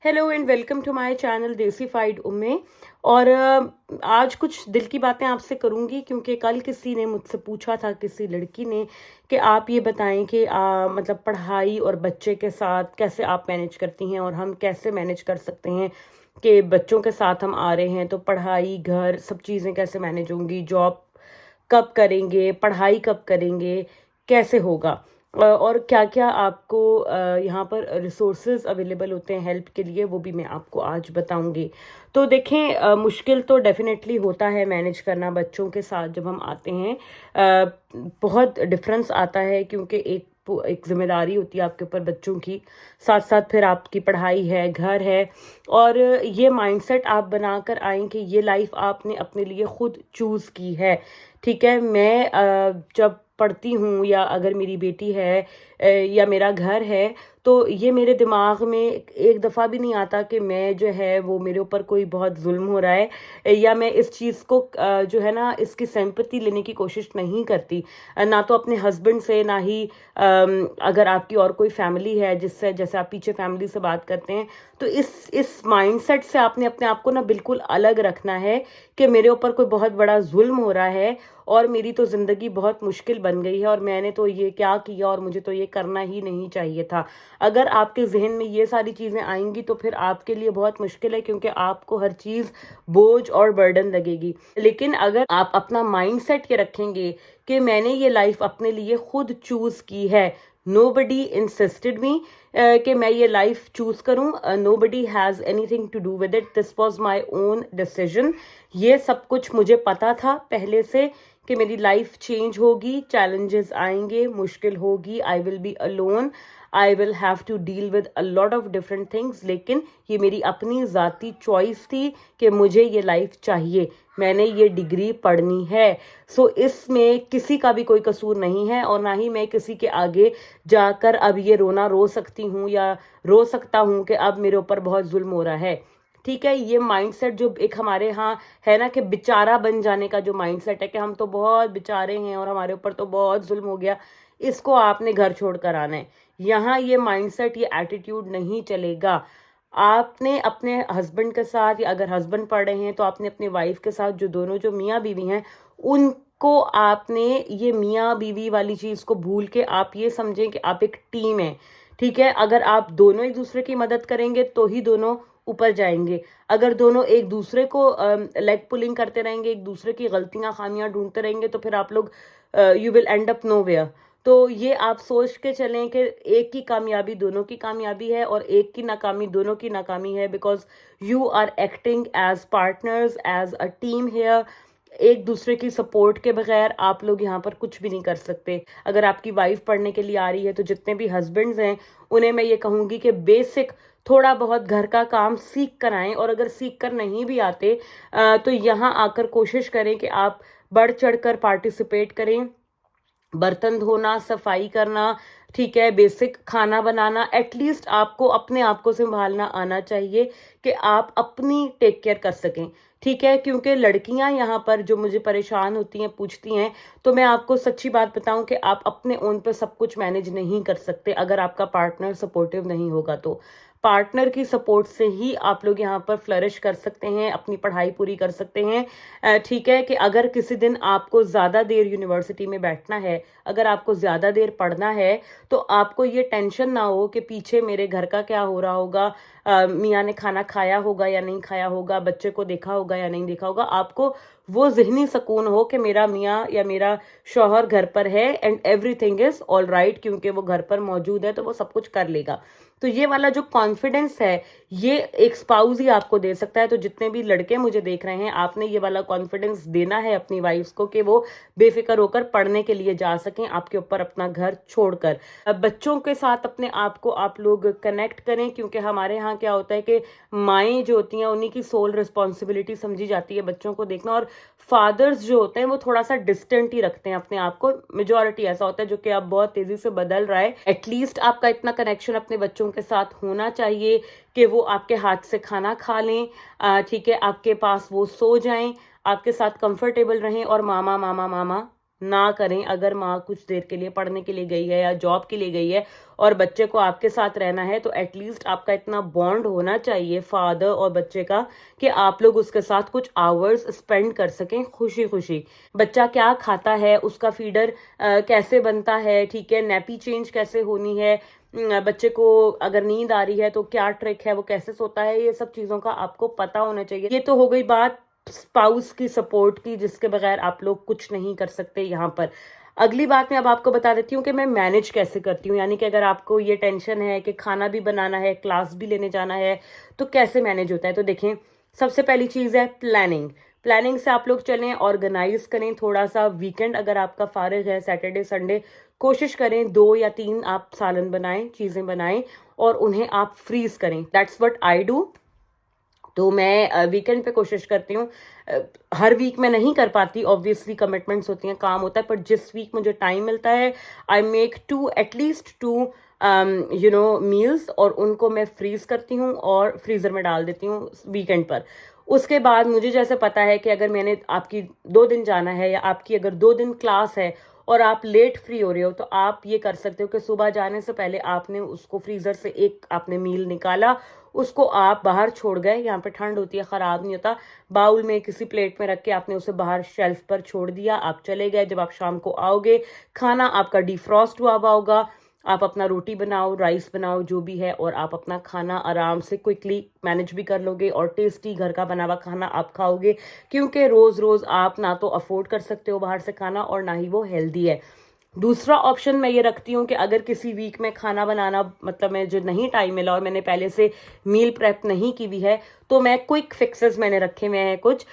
Hello and welcome to my channel Desified Umme. और आज कुछ दिल की बातें आपसे करूंगी क्योंकि कल किसी ने मुझसे पूछा था, किसी लड़की ने, कि आप ये बताएं कि मतलब पढ़ाई और बच्चे के साथ कैसे आप मैनेज करती हैं और हम कैसे मैनेज कर सकते हैं कि बच्चों के साथ हम आ रहे हैं तो पढ़ाई घर सब चीज़ें कैसे मैनेज होंगी, जॉब कब करेंगे, पढ़ाई कब करेंगे, कैसे होगा, और क्या क्या आपको यहाँ पर रिसोर्सेज अवेलेबल होते हैं हेल्प के लिए, वो भी मैं आपको आज बताऊंगी। तो देखें, मुश्किल तो डेफिनेटली होता है मैनेज करना बच्चों के साथ जब हम आते हैं। बहुत डिफरेंस आता है क्योंकि एक जिम्मेदारी होती है आपके ऊपर बच्चों की, साथ साथ फिर आपकी पढ़ाई है, घर है। और ये माइंडसेट आप बनाकर आए कि ये लाइफ आपने अपने लिए खुद चूज़ की है। ठीक है, मैं जब पढ़ती हूँ या अगर मेरी बेटी है या मेरा घर है, तो ये मेरे दिमाग में एक दफ़ा भी नहीं आता कि मैं जो है वो मेरे ऊपर कोई बहुत जुल्म हो रहा है, या मैं इस चीज़ को जो है ना इसकी सिंपैथी लेने की कोशिश नहीं करती। ना तो अपने हस्बैंड से, ना ही अगर आपकी और कोई फैमिली है जिससे, जैसे आप पीछे फैमिली से बात करते हैं, तो इस माइंडसेट से आपने अपने आप को ना बिल्कुल अलग रखना है कि मेरे ऊपर कोई बहुत बड़ा जुल्म हो रहा है और मेरी तो ज़िंदगी बहुत मुश्किल बन गई है और मैंने तो ये क्या किया और मुझे तो ये करना ही नहीं चाहिए था। अगर आपके जहन में ये सारी चीज़ें आएंगी तो फिर आपके लिए बहुत मुश्किल है, क्योंकि आपको हर चीज़ बोझ और बर्डन लगेगी। लेकिन अगर आप अपना माइंड सेट ये रखेंगे कि मैंने ये लाइफ अपने लिए खुद चूज़ की है, नो बडी इंसिस्टेड मी कि मैं ये लाइफ चूज करूं, nobody has anything to do with it, this was my own decision. ये सब कुछ मुझे पता था पहले से कि मेरी लाइफ चेंज होगी, चैलेंजेस आएंगे, मुश्किल होगी, I will be alone, I will have to deal with a lot of different things. लेकिन ये मेरी अपनी ज़ाती चॉइस थी कि मुझे ये लाइफ चाहिए, मैंने ये डिग्री पढ़नी है। सो इसमें किसी का भी कोई कसूर नहीं है और ना ही मैं किसी के आगे जाकर अब ये रोना रो सकती हूँ या रो सकता हूँ कि अब मेरे ऊपर बहुत जुल्म हो रहा है। ठीक है, ये माइंडसेट जो एक हमारे यहाँ है ना कि बेचारा बन जाने का जो माइंडसेट है कि हम तो बहुत बेचारे हैं और हमारे ऊपर तो बहुत जुल्म हो गया, इसको आपने घर छोड़ कर आना है। यहाँ ये माइंडसेट, ये एटीट्यूड नहीं चलेगा। आपने अपने हस्बैंड के साथ, या अगर हस्बैंड पढ़ रहे हैं तो आपने अपने वाइफ के साथ, जो दोनों जो मियाँ बीवी हैं, उनको आपने ये मियाँ बीवी वाली चीज़ को भूल के आप ये समझें कि आप एक टीम है। ठीक है, अगर आप दोनों एक दूसरे की मदद करेंगे तो ही दोनों ऊपर जाएंगे। अगर दोनों एक दूसरे को लेग पुलिंग करते रहेंगे, एक दूसरे की गलतियां खामियां ढूंढते रहेंगे, तो फिर आप लोग you will and up nowhere. तो ये आप सोच के चलें कि एक की कामयाबी दोनों की कामयाबी है और एक की नाकामी दोनों की नाकामी है, because you are acting as partners, as a team here. एक दूसरे की सपोर्ट के बगैर आप लोग यहाँ पर कुछ भी नहीं कर सकते। अगर आपकी वाइफ पढ़ने के लिए आ रही है तो जितने भी हस्बैंड्स हैं उन्हें मैं ये कहूँगी कि बेसिक थोड़ा बहुत घर का काम सीख कर आएं, और अगर सीख कर नहीं भी आते तो यहाँ आकर कोशिश करें कि आप बढ़ चढ़ कर पार्टिसिपेट करें। बर्तन धोना, सफाई करना, ठीक है, बेसिक खाना बनाना, एटलीस्ट आपको अपने आप को संभालना आना चाहिए कि आप अपनी टेक केयर कर सकें। ठीक है, क्योंकि लड़कियां यहाँ पर जो मुझे परेशान होती हैं, पूछती हैं, तो मैं आपको सच्ची बात बताऊं कि आप अपने ओन पे सब कुछ मैनेज नहीं कर सकते अगर आपका पार्टनर सपोर्टिव नहीं होगा। तो पार्टनर की सपोर्ट से ही आप लोग यहाँ पर फ्लरिश कर सकते हैं, अपनी पढ़ाई पूरी कर सकते हैं। ठीक है, कि अगर किसी दिन आपको ज़्यादा देर यूनिवर्सिटी में बैठना है, अगर आपको ज़्यादा देर पढ़ना है, तो आपको ये टेंशन ना हो कि पीछे मेरे घर का क्या हो रहा होगा, मियाँ ने खाना खाया होगा या नहीं खाया होगा, बच्चे को देखा होगा या नहीं देखा होगा। आपको वो ज़हनी सुकून हो कि मेरा मियाँ या मेरा शौहर घर पर है and everything is all right, क्योंकि वो घर पर मौजूद है तो वो सब कुछ कर लेगा। तो ये वाला जो कॉन्फिडेंस है, ये एक स्पाउस ही आपको दे सकता है। तो जितने भी लड़के मुझे देख रहे हैं, आपने ये वाला कॉन्फिडेंस देना है अपनी वाइफ्स को कि वो बेफिक्र होकर पढ़ने के लिए जा सकें आपके ऊपर अपना घर छोड़कर। बच्चों के साथ अपने आप को आप लोग कनेक्ट करें, क्योंकि हमारे यहाँ क्या होता है कि माएँ जो होती हैं उन्हीं की सोल रिस्पॉन्सिबिलिटी समझी जाती है बच्चों को देखना, और फादर्स जो होते हैं वो थोड़ा सा डिस्टेंट ही रखते हैं अपने आप को। मेजोरिटी ऐसा होता है, जो कि अब बहुत तेजी से बदल रहा है। एटलीस्ट आपका इतना कनेक्शन अपने बच्चों के साथ होना चाहिए कि वो आपके हाथ से खाना खा लें, ठीक है, आपके पास वो सो जाएं, आपके साथ कंफर्टेबल रहें और मामा मामा मामा ना करें। अगर माँ कुछ देर के लिए पढ़ने के लिए गई है या जॉब के लिए गई है और बच्चे को आपके साथ रहना है, तो एटलीस्ट आपका इतना बॉन्ड होना चाहिए फादर और बच्चे का कि आप लोग उसके साथ कुछ आवर्स स्पेंड कर सकें खुशी खुशी। बच्चा क्या खाता है, उसका फीडर कैसे बनता है, ठीक है, नैपी चेंज कैसे होनी है, बच्चे को अगर नींद आ रही है तो क्या ट्रिक है, वो कैसे सोता है, ये सब चीज़ों का आपको पता होना चाहिए। ये तो हो गई बात स्पाउस की सपोर्ट की, जिसके बगैर आप लोग कुछ नहीं कर सकते यहाँ पर। अगली बात मैं अब आपको बता देती हूँ कि मैं मैनेज कैसे करती हूँ। यानी कि अगर आपको ये टेंशन है कि खाना भी बनाना है, क्लास भी लेने जाना है, तो कैसे मैनेज होता है। तो देखें, सबसे पहली चीज़ है प्लानिंग। प्लानिंग से आप लोग चलें, ऑर्गेनाइज करें थोड़ा सा। वीकेंड अगर आपका फारिग है, सैटरडे संडे, कोशिश करें 2 या 3 आप सालन बनाएं, चीज़ें बनाएं और उन्हें आप फ्रीज करें। That's what I do. तो मैं वीकेंड पे कोशिश करती हूँ। हर वीक मैं नहीं कर पाती, ऑब्वियसली कमिटमेंट्स होती हैं, काम होता है, पर जिस वीक मुझे टाइम मिलता है I make at least two meals, और उनको मैं फ्रीज करती हूँ और फ्रीजर में डाल देती हूँ वीकेंड पर। उसके बाद मुझे जैसे पता है कि अगर मैंने आपकी 2 दिन जाना है या आपकी अगर 2 दिन क्लास है और आप लेट फ्री हो रहे हो, तो आप ये कर सकते हो कि सुबह जाने से पहले आपने उसको फ्रीजर से एक आपने मील निकाला, उसको आप बाहर छोड़ गए। यहाँ पे ठंड होती है, खराब नहीं होता। बाउल में किसी प्लेट में रख के आपने उसे बाहर शेल्फ पर छोड़ दिया, आप चले गए। जब आप शाम को आओगे, खाना आपका डिफ्रॉस्ट हुआ हुआ होगा, आप अपना रोटी बनाओ, राइस बनाओ, जो भी है, और आप अपना खाना आराम से क्विकली मैनेज भी कर लोगे और टेस्टी घर का बना हुआ खाना आप खाओगे। क्योंकि रोज रोज आप ना तो अफोर्ड कर सकते हो बाहर से खाना और ना ही वो हेल्दी है। दूसरा ऑप्शन मैं ये रखती हूँ कि अगर किसी वीक में खाना बनाना, मतलब मैं जो नहीं टाइम मिला और मैंने पहले से मील प्रेप नहीं की हुई है, तो मैं क्विक फिक्सेस मैंने रखे हुए हैं, कुछ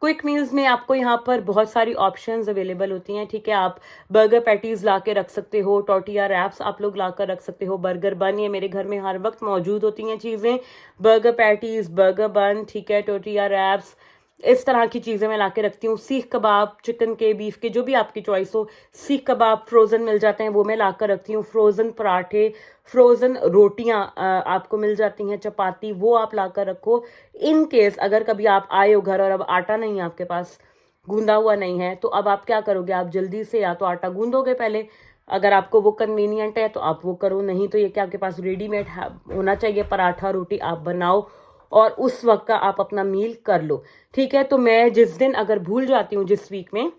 क्विक मील्स में आपको यहाँ पर बहुत सारी ऑप्शंस अवेलेबल होती हैं, ठीक है। आप बर्गर पैटीज ला के रख सकते हो, टोर्टिया रैप्स आप लोग ला कर रख सकते हो, बर्गर बन, ये मेरे घर में हर वक्त मौजूद होती हैं चीज़ें। बर्गर पैटीज, बर्गर बन, ठीक है, टोर्टिया रैप्स, इस तरह की चीज़ें मैं ला के रखती हूँ। सीख कबाब, चिकन के, बीफ के, जो भी आपकी चॉइस हो। सीख कबाब फ्रोज़न मिल जाते हैं, वो मैं ला कर रखती हूँ। फ्रोज़न पराठे, फ्रोज़न रोटियाँ आपको मिल जाती हैं, चपाती, वो आप ला कर रखो। इन केस अगर कभी आप आए हो घर और अब आटा नहीं है आपके पास, गूंदा हुआ नहीं है, तो अब आप क्या करोगे, आप जल्दी से या तो आटा गूंदोगे पहले, अगर आपको वो कन्वीनियंट है तो आप वो करो, नहीं तो ये कि आपके पास रेडीमेड होना चाहिए पराठा, रोटी, आप बनाओ और उस वक्त का आप अपना मील कर लो, ठीक है। तो मैं जिस दिन अगर भूल जाती हूँ, जिस वीक में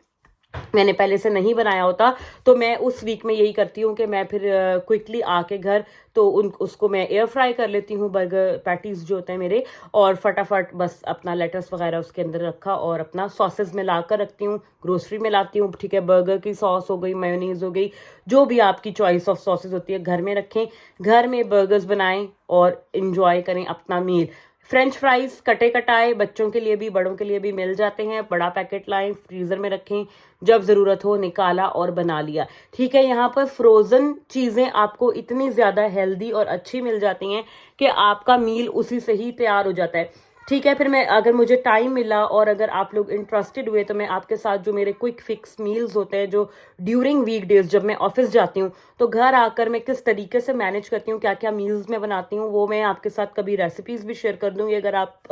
मैंने पहले से नहीं बनाया होता, तो मैं उस वीक में यही करती हूँ कि मैं फिर क्विकली आके घर तो उसको मैं एयर फ्राई कर लेती हूँ, बर्गर पैटीज जो होते हैं मेरे, और फटाफट बस अपना लेटस वगैरह उसके अंदर रखा और अपना सॉसेस में ला कर रखती हूँ, ग्रोसरी में लाती हूँ, ठीक है। बर्गर की सॉस हो गई, मेयोनीज हो गई, जो भी आपकी चॉइस ऑफ सॉसेस होती है घर में रखें, घर में बर्गर्स बनाएं और इंजॉय करें अपना मील। फ्रेंच फ्राइज कटे कटाए बच्चों के लिए भी बड़ों के लिए भी मिल जाते हैं, बड़ा पैकेट लाएं, फ्रीजर में रखें, जब ज़रूरत हो निकाला और बना लिया, ठीक है। यहाँ पर फ्रोज़न चीज़ें आपको इतनी ज़्यादा हेल्दी और अच्छी मिल जाती हैं कि आपका मील उसी से ही तैयार हो जाता है, ठीक है। फिर मैं अगर मुझे टाइम मिला और अगर आप लोग इंटरेस्टेड हुए, तो मैं आपके साथ जो मेरे क्विक फिक्स मील्स होते हैं जो ड्यूरिंग वीक डेज जब मैं ऑफिस जाती हूँ, तो घर आकर मैं किस तरीके से मैनेज करती हूँ, क्या क्या मील्स मैं बनाती हूँ, वो मैं आपके साथ कभी रेसिपीज भी शेयर कर दूंगी अगर आप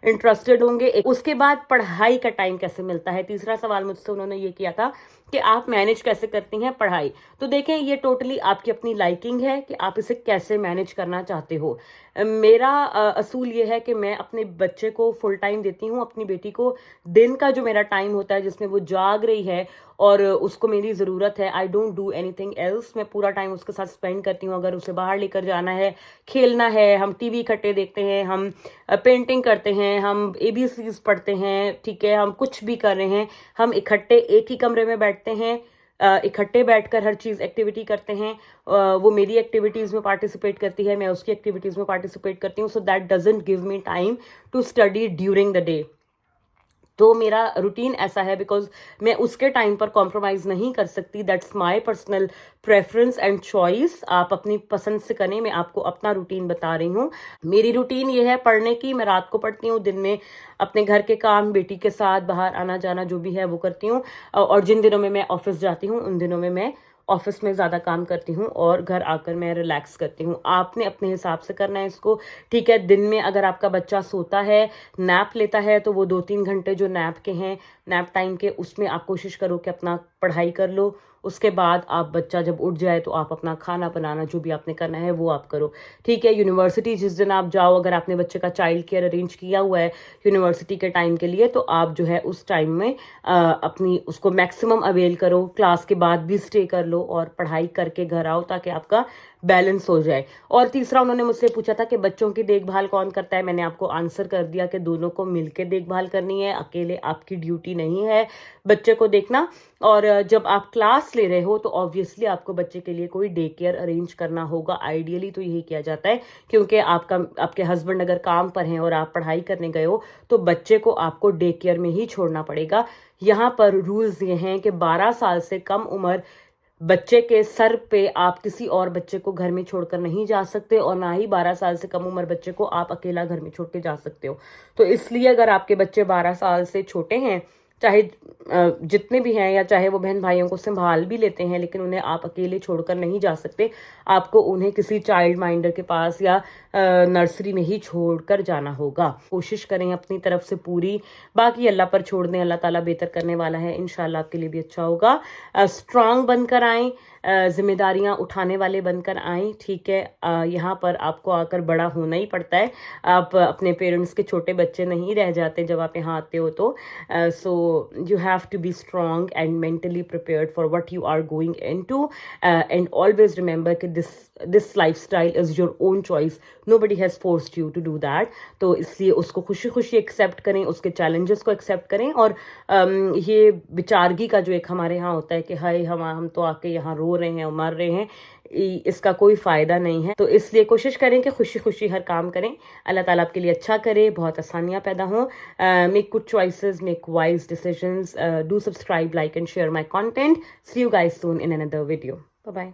इंटरेस्टेड होंगे। उसके बाद पढ़ाई का टाइम कैसे मिलता है, तीसरा सवाल मुझसे उन्होंने ये किया था कि आप मैनेज कैसे करती हैं पढ़ाई। तो देखें, ये टोटली आपकी अपनी लाइकिंग है कि आप इसे कैसे मैनेज करना चाहते हो। मेरा असूल ये है कि मैं अपने बच्चे को फुल टाइम देती हूँ, अपनी बेटी को दिन का जो मेरा टाइम होता है जिसमें वो जाग रही है और उसको मेरी ज़रूरत है, I don't do anything else, मैं पूरा टाइम उसके साथ स्पेंड करती हूँ। अगर उसे बाहर लेकर जाना है, खेलना है, हम टीवी इकट्ठे देखते हैं, हम पेंटिंग करते हैं, हम ABCs पढ़ते हैं, ठीक है, हम कुछ भी कर रहे हैं, हम इकट्ठे एक ही कमरे में बैठते हैं, इकट्ठे बैठकर हर चीज़ एक्टिविटी करते हैं। वो मेरी एक्टिविटीज़ में पार्टिसिपेट करती है, मैं उसकी एक्टिविटीज़ में पार्टिसिपेट करती हूँ, so that doesn't give me time to study during the day. तो मेरा रूटीन ऐसा है बिकॉज मैं उसके टाइम पर कॉम्प्रोमाइज़ नहीं कर सकती, that's my personal preference and choice. आप अपनी पसंद से करें, मैं आपको अपना रूटीन बता रही हूँ। मेरी रूटीन ये है पढ़ने की, मैं रात को पढ़ती हूँ, दिन में अपने घर के काम, बेटी के साथ बाहर आना जाना जो भी है वो करती हूँ, और जिन दिनों में मैं ऑफिस जाती हूँ उन दिनों में मैं ऑफिस में ज़्यादा काम करती हूँ और घर आकर मैं रिलैक्स करती हूँ। आपने अपने हिसाब से करना है इसको, ठीक है। दिन में अगर आपका बच्चा सोता है, नैप लेता है, तो वो 2-3 घंटे जो नैप के हैं, नैप टाइम के, उसमें आप कोशिश करो कि अपना पढ़ाई कर लो। उसके बाद आप बच्चा जब उठ जाए तो आप अपना खाना बनाना जो भी आपने करना है वो आप करो, ठीक है। यूनिवर्सिटी जिस दिन आप जाओ, अगर आपने बच्चे का चाइल्ड केयर अरेंज किया हुआ है यूनिवर्सिटी के टाइम के लिए, तो आप जो है उस टाइम में अपनी उसको मैक्सिमम अवेल करो। क्लास के बाद भी स्टे कर लो और पढ़ाई करके घर आओ ताकि आपका बैलेंस हो जाए। और तीसरा उन्होंने मुझसे पूछा था कि बच्चों की देखभाल कौन करता है। मैंने आपको आंसर कर दिया कि दोनों को मिलकर देखभाल करनी है, अकेले आपकी ड्यूटी नहीं है बच्चे को देखना। और जब आप क्लास ले रहे हो तो ऑब्वियसली आपको बच्चे के लिए कोई डे केयर अरेंज करना होगा। आइडियली तो यही किया जाता है, क्योंकि आपके हस्बैंड अगर काम पर हैं और आप पढ़ाई करने गए हो तो बच्चे को आपको डे केयर में ही छोड़ना पड़ेगा। यहाँ पर रूल्स ये हैं कि 12 साल से कम उम्र बच्चे के सर पे आप किसी और बच्चे को घर में छोड़कर नहीं जा सकते, और ना ही 12 साल से कम उम्र बच्चे को आप अकेला घर में छोड़ के जा सकते हो। तो इसलिए अगर आपके बच्चे 12 साल से छोटे हैं, चाहे जितने भी हैं, या चाहे वो बहन भाइयों को संभाल भी लेते हैं, लेकिन उन्हें आप अकेले छोड़कर नहीं जा सकते। आपको उन्हें किसी चाइल्ड माइंडर के पास या नर्सरी में ही छोड़कर जाना होगा। कोशिश करें अपनी तरफ से पूरी, बाकी अल्लाह पर छोड़ दें, अल्लाह ताला बेहतर करने वाला है, इंशाल्लाह आपके लिए भी अच्छा होगा। स्ट्रांग बनकर आएँ, जिम्मेदारियां उठाने वाले बनकर आएँ, ठीक है। यहाँ पर आपको आकर बड़ा होना ही पड़ता है, आप अपने पेरेंट्स के छोटे बच्चे नहीं रह जाते जब आप यहाँ आते हो। तो सो you have to be strong and mentally prepared for what you are going into, and always remember that this lifestyle is your own choice, nobody has forced you to do that। तो इसलिए उसको खुशी खुशी accept करें, उसके challenges को accept करें। और ये विचारगी का जो एक हमारे यहाँ होता है कि हाय हम तो आके यहाँ रो रहे हैं और मर रहे हैं, इसका कोई फ़ायदा नहीं है। तो इसलिए कोशिश करें कि खुशी खुशी हर काम करें, अल्लाह ताला आपके लिए अच्छा करे, बहुत आसानियाँ पैदा हों। Make good choices, make wise decisions, do subscribe, like and share my content. See you guys soon in another video. Bye bye.